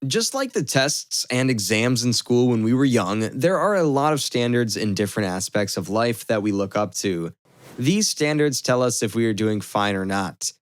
Just like the tests and exams in school when we were young, there are a lot of standards in different aspects of life that we look up to. These standards tell us if we are doing fine or not.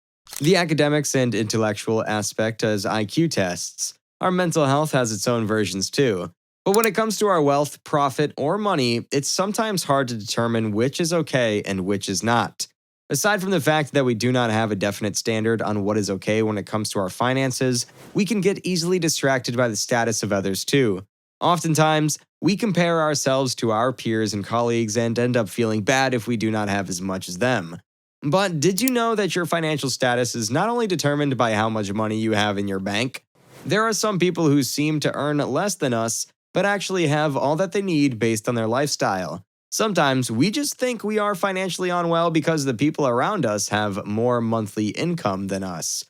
The academics and intellectual aspect as IQ tests. Our mental health has its own versions too. But when it comes to our wealth, profit, or money, it's sometimes hard to determine which is okay and which is not. Aside from the fact that we do not have a definite standard on what is okay when it comes to our finances, we can get easily distracted by the status of others too. Oftentimes, we compare ourselves to our peers and colleagues and end up feeling bad if we do not have as much as them. But did you know that your financial status is not only determined by how much money you have in your bank? There are some people who seem to earn less than us, but actually have all that they need based on their lifestyle. Sometimes we just think we are financially unwell because the people around us have more monthly income than us.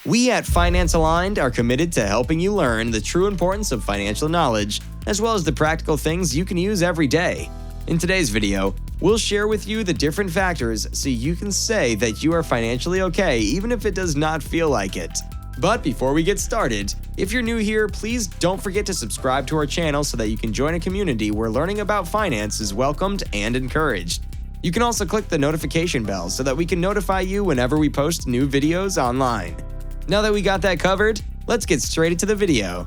We at Finance Aligned are committed to helping you learn the true importance of financial knowledge, as well as the practical things you can use every day. In today's video, we'll share with you the different factors so you can say that you are financially okay even if it does not feel like it. But before we get started, if you're new here, please don't forget to subscribe to our channel so that you can join a community where learning about finance is welcomed and encouraged. You can also click the notification bell so that we can notify you whenever we post new videos online. Now that we got that covered, let's get straight into the video.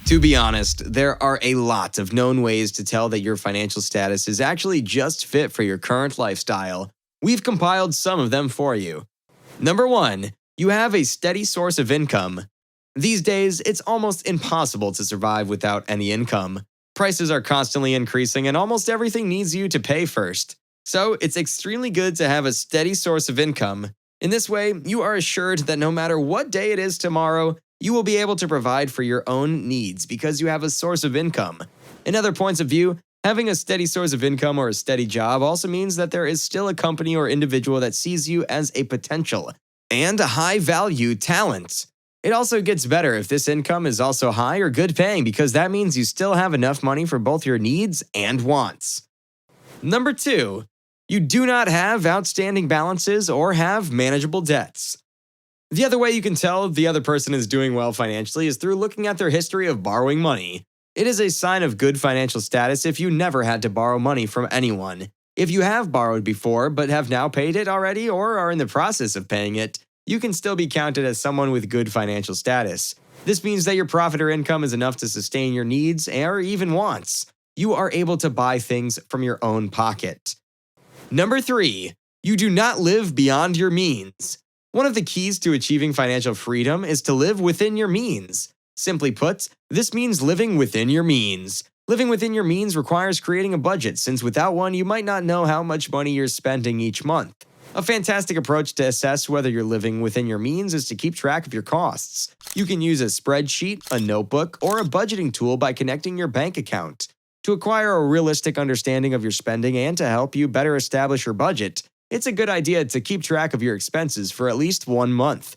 To be honest, there are a lot of known ways to tell that your financial status is actually just fit for your current lifestyle. We've compiled some of them for you. Number 1. You have a steady source of income. These days, it's almost impossible to survive without any income. Prices are constantly increasing and almost everything needs you to pay first. So, it's extremely good to have a steady source of income. In this way, you are assured that no matter what day it is tomorrow, you will be able to provide for your own needs because you have a source of income. In other points of view, having a steady source of income or a steady job also means that there is still a company or individual that sees you as a potential and a high-value talent. It also gets better if this income is also high or good paying because that means you still have enough money for both your needs and wants. Number 2. You do not have outstanding balances or have manageable debts. The other way you can tell the other person is doing well financially is through looking at their history of borrowing money. It is a sign of good financial status if you never had to borrow money from anyone. If you have borrowed before but have now paid it already or are in the process of paying it, you can still be counted as someone with good financial status. This means that your profit or income is enough to sustain your needs or even wants. You are able to buy things from your own pocket. Number 3. You do not live beyond your means. One of the keys to achieving financial freedom is to live within your means. Simply put, this means living within your means. Living within your means requires creating a budget, since without one, you might not know how much money you're spending each month. A fantastic approach to assess whether you're living within your means is to keep track of your costs. You can use a spreadsheet, a notebook, or a budgeting tool by connecting your bank account. To acquire a realistic understanding of your spending and to help you better establish your budget, it's a good idea to keep track of your expenses for at least 1 month.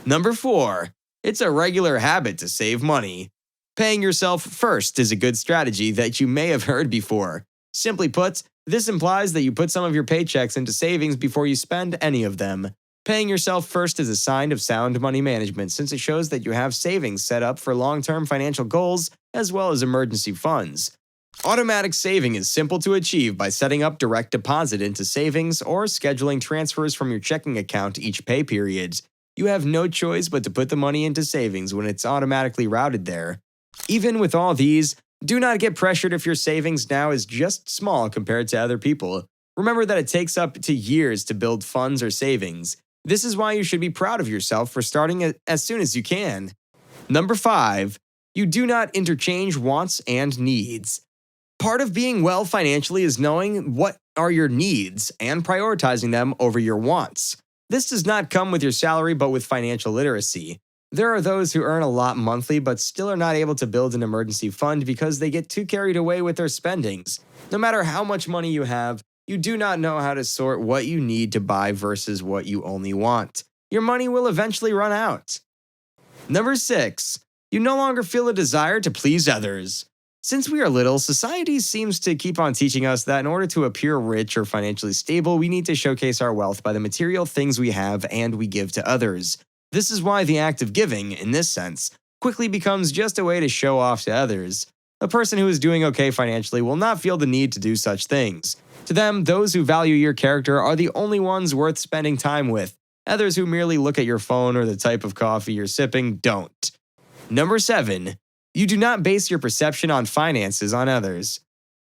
Number 4. It's a regular habit to save money. Paying yourself first is a good strategy that you may have heard before. Simply put, this implies that you put some of your paychecks into savings before you spend any of them. Paying yourself first is a sign of sound money management since it shows that you have savings set up for long-term financial goals as well as emergency funds. Automatic saving is simple to achieve by setting up direct deposit into savings or scheduling transfers from your checking account each pay period. You have no choice but to put the money into savings when it's automatically routed there. Even with all these, do not get pressured if your savings now is just small compared to other people. Remember that it takes up to years to build funds or savings. This is why you should be proud of yourself for starting as soon as you can. Number 5. You do not interchange wants and needs. Part of being well financially is knowing what are your needs and prioritizing them over your wants. This does not come with your salary but with financial literacy. There are those who earn a lot monthly but still are not able to build an emergency fund because they get too carried away with their spendings. No matter how much money you have, you do not know how to sort what you need to buy versus what you only want. Your money will eventually run out. Number 6. You no longer feel a desire to please others. Since we are little, society seems to keep on teaching us that in order to appear rich or financially stable, we need to showcase our wealth by the material things we have and we give to others. This is why the act of giving, in this sense, quickly becomes just a way to show off to others. A person who is doing okay financially will not feel the need to do such things. To them, those who value your character are the only ones worth spending time with. Others who merely look at your phone or the type of coffee you're sipping don't. Number 7. You do not base your perception on finances on others.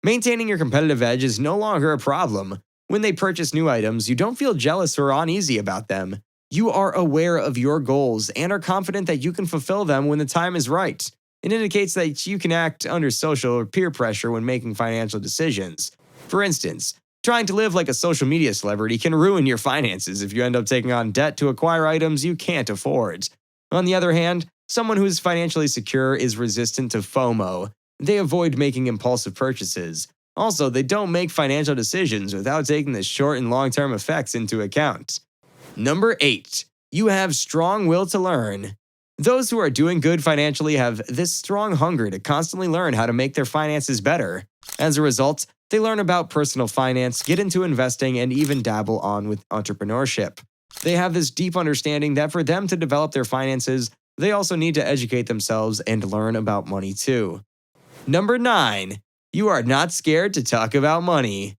Maintaining your competitive edge is no longer a problem. When they purchase new items, you don't feel jealous or uneasy about them. You are aware of your goals and are confident that you can fulfill them when the time is right. It indicates that you can act under social or peer pressure when making financial decisions. For instance, trying to live like a social media celebrity can ruin your finances if you end up taking on debt to acquire items you can't afford. On the other hand, someone who is financially secure is resistant to FOMO. They avoid making impulsive purchases. Also, they don't make financial decisions without taking the short and long-term effects into account. Number 8. You have strong will to learn. Those who are doing good financially have this strong hunger to constantly learn how to make their finances better. As a result, they learn about personal finance, get into investing, and even dabble on with entrepreneurship. They have this deep understanding that for them to develop their finances, they also need to educate themselves and learn about money too. Number 9. You are not scared to talk about money.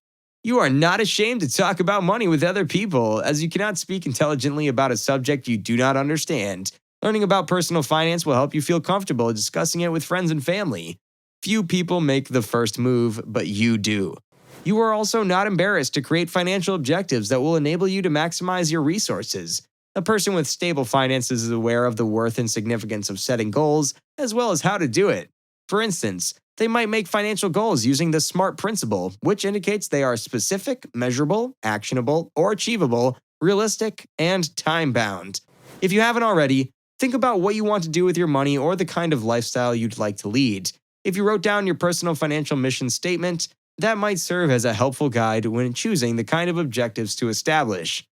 You are not ashamed to talk about money with other people, as you cannot speak intelligently about a subject you do not understand. Learning about personal finance will help you feel comfortable discussing it with friends and family. Few people make the first move, but you do. You are also not embarrassed to create financial objectives that will enable you to maximize your resources. A person with stable finances is aware of the worth and significance of setting goals, as well as how to do it. For instance, they might make financial goals using the SMART principle, which indicates they are specific, measurable, actionable, or achievable, realistic, and time-bound. If you haven't already, think about what you want to do with your money or the kind of lifestyle you'd like to lead. If you wrote down your personal financial mission statement, that might serve as a helpful guide when choosing the kind of objectives to establish.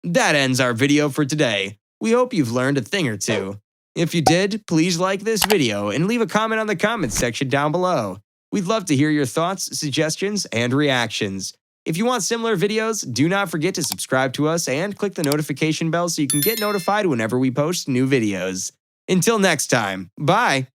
That ends our video for today. We hope you've learned a thing or two. If you did, please like this video and leave a comment on the comments section down below. We'd love to hear your thoughts, suggestions, and reactions. If you want similar videos, do not forget to subscribe to us and click the notification bell so you can get notified whenever we post new videos. Until next time, bye!